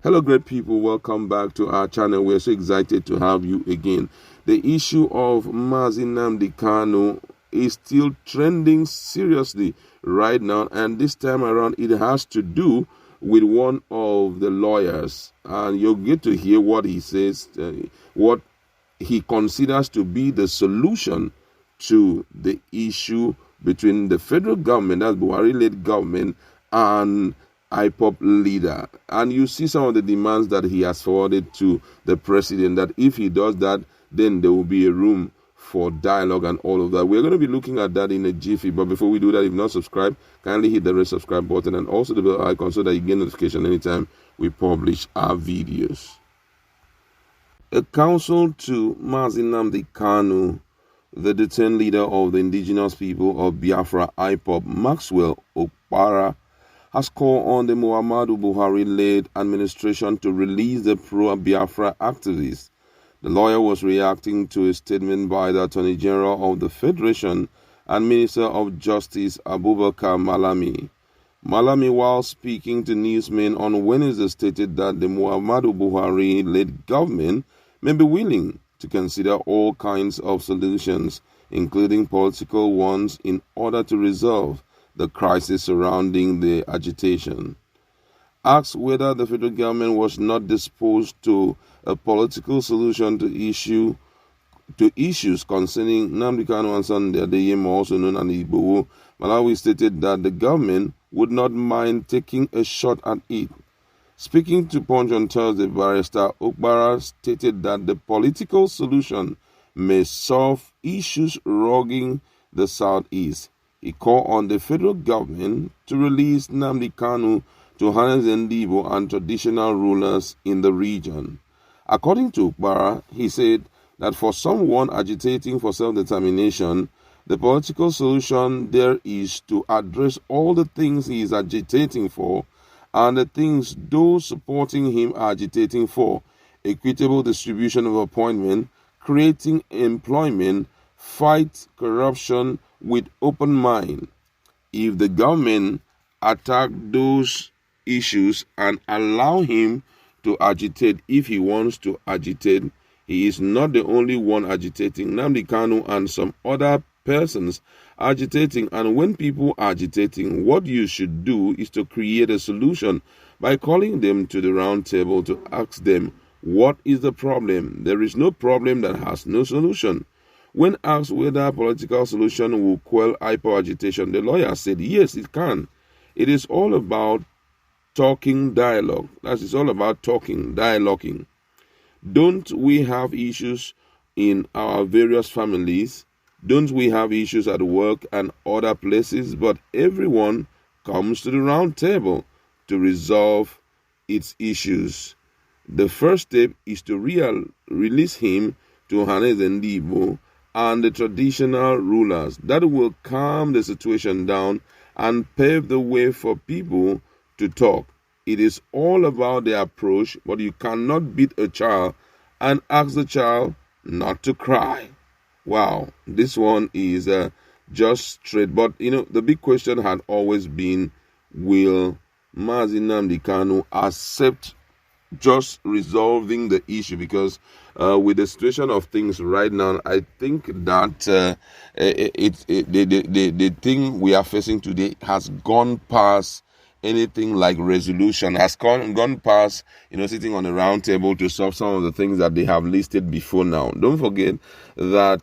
Hello, great people. Welcome back to our channel. We're so excited to have you again. The issue of Nnamdi Kanu is still trending seriously right now, and this time around it has to do with one of the lawyers, and you'll get to hear what he says, what he considers to be the solution to the issue between the federal government, that's Buhari-led government, and IPOP leader. And you see some of the demands that he has forwarded to the president, that if he does that, then there will be a room for dialogue and all of that. We're going to be looking at that in a jiffy, but before we do that, if not subscribed, kindly hit the red subscribe button and also the bell icon so that you get notification anytime we publish our videos. A counsel to Nnamdi Kanu, the detained leader of the indigenous people of Biafra IPOP, Maxwell Okpara, has called on the Muhammadu Buhari-led administration to release the pro-Biafra activists. The lawyer was reacting to a statement by the Attorney General of the Federation and Minister of Justice Abubakar Malami. Malami, while speaking to newsmen on Wednesday, stated that the Muhammadu Buhari-led government may be willing to consider all kinds of solutions, including political ones, in order to resolve the crisis surrounding the agitation. Asked whether the federal government was not disposed to a political solution to issues concerning Nnamdi Kanu and Sunday Adeyemo, also known as Igboho, Malawi stated that the government would not mind taking a shot at it. Speaking to Punch on Thursday, Barrister Okpara stated that the political solution may solve issues rogging the Southeast. He called on the federal government to release Nnamdi Kanu to harness Ndibo and traditional rulers in the region. According to Okpara, he said that for someone agitating for self-determination, the political solution there is to address all the things he is agitating for and the things those supporting him are agitating for: equitable distribution of appointment, creating employment, fight corruption with open mind. If the government attack those issues and allow him to agitate if he wants to agitate, he is not the only one agitating. Nnamdi Kanu and some other persons agitating, and when people are agitating, what you should do is to create a solution by calling them to the round table to ask them, what is the problem? There is no problem that has no solution. When asked whether a political solution will quell IPOP agitation, the lawyer said, yes, it can. It is all about talking dialogue. It's all about talking, dialoguing. Don't we have issues in our various families? Don't we have issues at work and other places? But everyone comes to the round table to resolve its issues. The first step is to release him to harness Ndibo and the traditional rulers. That will calm the situation down and pave the way for people to talk. It is all about the approach, but you cannot beat a child and ask the child not to cry. Wow, this one is just straight. But, the big question had always been, will Nnamdi Kanu accept just resolving the issue? Because with the situation of things right now, I think that the thing we are facing today has gone past anything like resolution, has gone past sitting on a round table to solve some of the things that they have listed before now. Don't forget that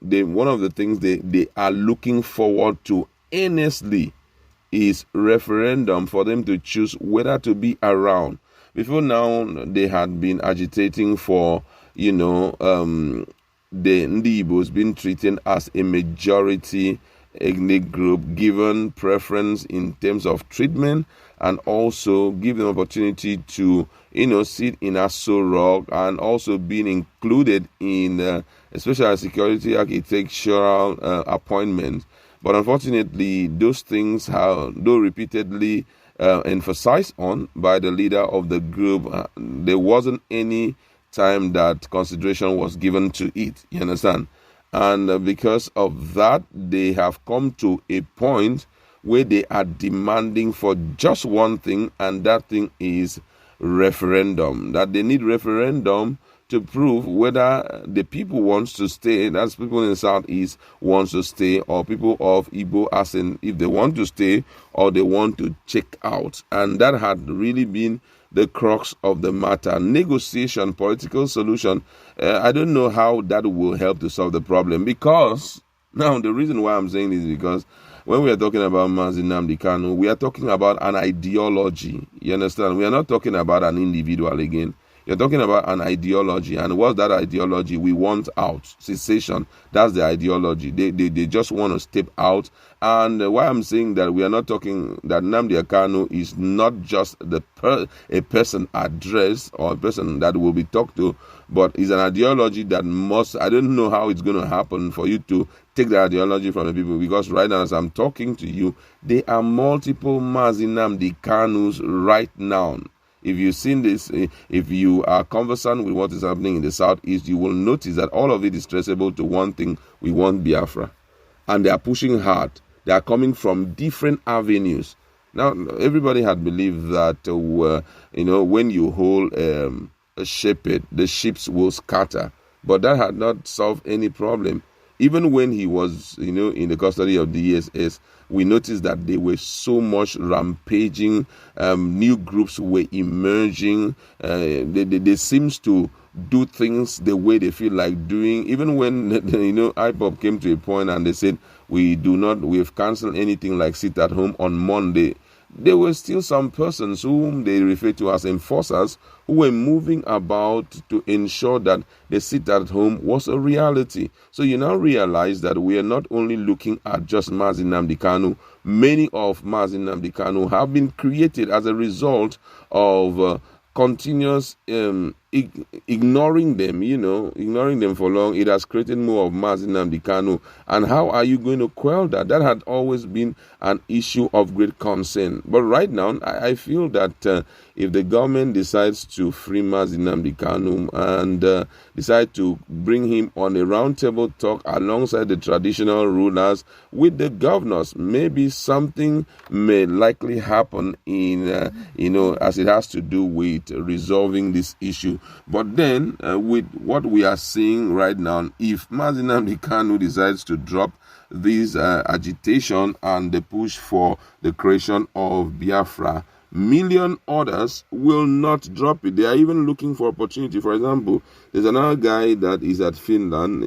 one of the things they are looking forward to earnestly is referendum for them to choose whether to be around. Before now, they had been agitating for, the Ndibos being treated as a majority ethnic group, given preference in terms of treatment, and also give them opportunity to, sit in Aso Rock and also being included in especially security architectural appointments. But unfortunately, those things have, though repeatedly emphasized on by the leader of the group, there wasn't any time that consideration was given to it. You understand? And because of that, they have come to a point where they are demanding for just one thing, and that thing is referendum, that they need referendum to prove whether the people wants to stay, that's people in the southeast wants to stay, or people of Igbo, as in if they want to stay or they want to check out. And that had really been the crux of the matter. Negotiation, political solution. I don't know how that will help to solve the problem, because now the reason why I'm saying this is because when we are talking about Nnamdi Kanu, we are talking about an ideology. You understand? We are not talking about an individual again. You're talking about an ideology. And what's that ideology? We want out. Secession. That's the ideology. They just want to step out. And why I'm saying that we are not talking, that Nnamdi Kanu is not just a person addressed or a person that will be talked to, but is an ideology that must, I don't know how it's going to happen for you to take the ideology from the people, because right now as I'm talking to you, there are multiple Nnamdi Kanus right now. If you've seen this, if you are conversant with what is happening in the southeast, you will notice that all of it is traceable to one thing: we want Biafra. And they are pushing hard. They are coming from different avenues. Now, everybody had believed that, when you hold a shepherd, the sheep will scatter. But that had not solved any problem. Even when he was, in the custody of the ESS, we noticed that there were so much rampaging, new groups were emerging. They seems to do things the way they feel like doing. Even when, IPOP came to a point and they said, we've cancelled anything like sit at home on Monday. There were still some persons whom they refer to as enforcers who were moving about to ensure that the sit at home was a reality. So you now realize that we are not only looking at just Nnamdi Kanu. Many of Nnamdi Kanu have been created as a result of continuous ignoring them for long. It has created more of Nnamdi Kanu. And how are you going to quell that? That had always been an issue of great concern. But right now, I feel that if the government decides to free Nnamdi Kanu and decide to bring him on a roundtable talk alongside the traditional rulers with the governors, maybe something may likely happen in, as it has to do with resolving this issue. But then, with what we are seeing right now, if Nnamdi Kanu decides to drop this agitation and the push for the creation of Biafra, million others will not drop it. They are even looking for opportunity. For example, there's another guy that is at Finland,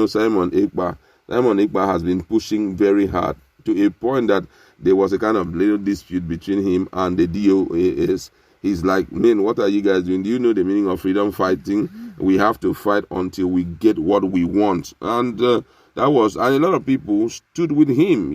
Simon Okpara. Simon Okpara has been pushing very hard to a point that there was a kind of little dispute between him and the DOAS. He's like, man, what are you guys doing? Do you know the meaning of freedom fighting? We have to fight until we get what we want. And and a lot of people stood with him.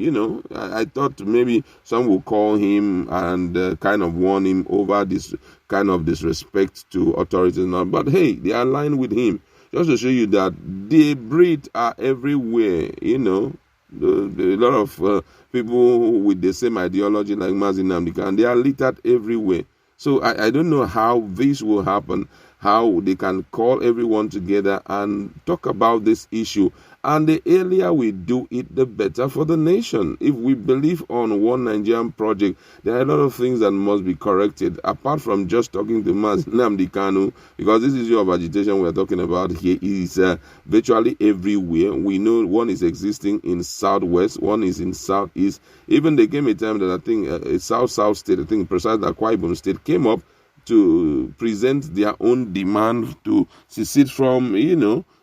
I thought maybe some would call him and kind of warn him over this kind of disrespect to authorities. But hey, they are aligned with him. Just to show you that the breed are everywhere, a lot of people with the same ideology like Nnamdi Kanu, they are littered everywhere. So I don't know how this will happen, how they can call everyone together and talk about this issue. And the earlier we do it, the better for the nation. If we believe on one Nigerian project, there are a lot of things that must be corrected, apart from just talking to Nnamdi Kanu, because this issue of agitation we are talking about here is virtually everywhere. We know one is existing in Southwest, one is in Southeast. Even there came a time that I think a South state, I think precisely Akwa Ibom state, came up to present their own demand to secede from,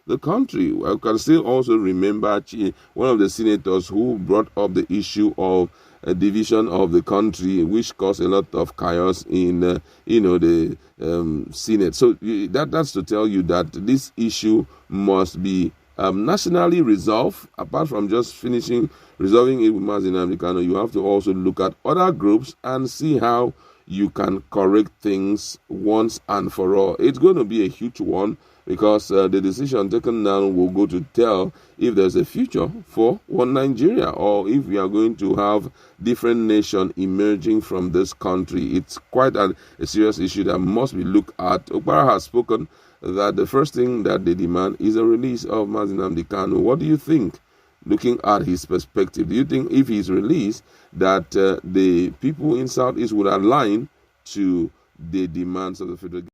the country. I can still also remember one of the senators who brought up the issue of a division of the country, which caused a lot of chaos in, the Senate. So that's to tell you that this issue must be nationally resolved. Apart from just resolving it with Nnamdi Kanu, you have to also look at other groups and see how you can correct things once and for all. It's going to be a huge one, because the decision taken now will go to tell if there's a future for one Nigeria, or if we are going to have different nations emerging from this country. It's quite a serious issue that must be looked at. Okpara has spoken that the first thing that they demand is a release of Nnamdi Kanu. What do you think, looking at his perspective? Do you think if he's released that the people in Southeast would align to the demands of the federal government.